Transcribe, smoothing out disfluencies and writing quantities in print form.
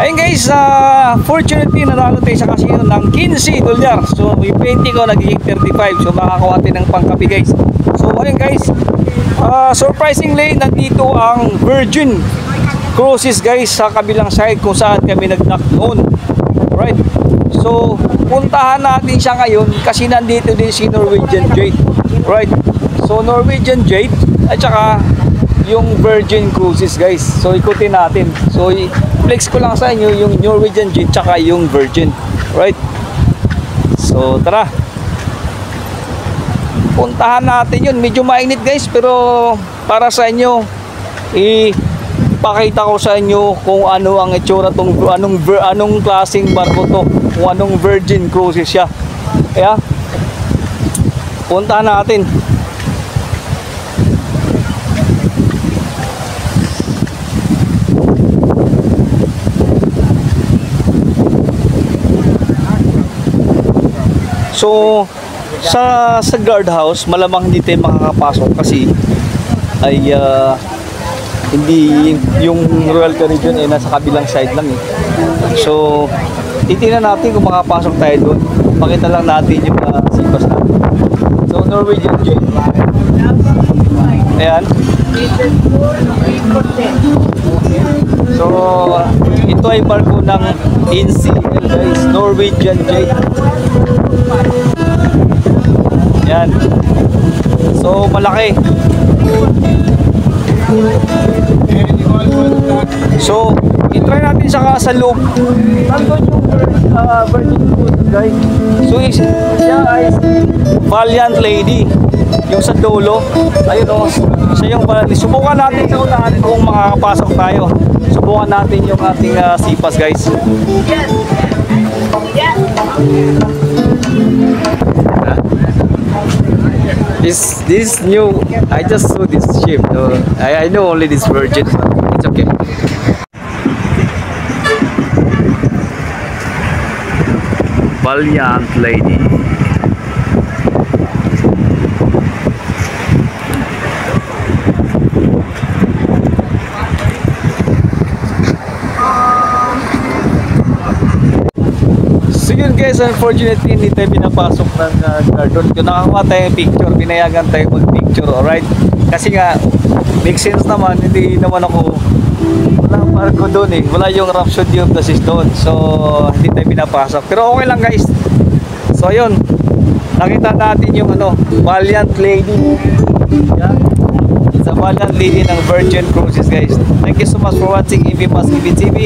Ayun guys, fortunately nanalo tayo sa casino ng 15 dolyar. So yung 20 ko nagiging 35. So makakakuha tayo ng pangkapi guys. So ayun guys, surprisingly nandito ang Virgin Cruises guys sa kabilang side kung saan kami nag-knock noon. Right. So puntahan natin siya ngayon kasi nandito din si Norwegian Jade. Right. So Norwegian Jade at saka yung Virgin Cruises guys. So ikutin natin. So flex ko lang sa inyo yung Norwegian Jade tsaka yung Virgin. Right. So tara. Puntahan natin yun. Medyo mainit guys pero para sa inyo ipakita ko sa inyo kung ano ang itsura tong anong klaseng barko to, kung anong Virgin Cruises siya. Kaya puntahan natin. So sa guardhouse malamang hindi tayo makakapasok kasi ay hindi yung Royal Caribbean ay nasa kabilang side lang eh. So titingnan natin kung makapasok tayo doon. Pakita lang natin yung sipas natin. So Norwegian Jade. Ayan. So ito ay barko ng NCL guys, Norwegian Jade. Yan. So malaki. So i-try natin sa loob. Nandun yung Virgin Cruises guys. So siya ay Valiant Lady. Yung sa dulo. Ayun o. Siya yung subukan natin sa unahan kung makakapasok tayo. Subukan natin yung ating sipas guys. This new, I just saw this ship. I know only this Virgin, but it's okay. Valiant Lady. So yun guys, unfortunately hindi tayo pinapasok ng garden. Kung nakakuha tayong picture, pinayagan tayo mag-picture, alright? Kasi nga, makes sense naman, hindi naman ako, walang barko doon eh. Wala yung Rhapsody of the Seas doon. So, hindi tayo pinapasok. Pero okay lang guys. So yun, nakita natin yung Valiant Lady. Yan. It's a Valiant Lady ng Virgin Cruises guys. Thank you so much for watching EV Mas EV TV.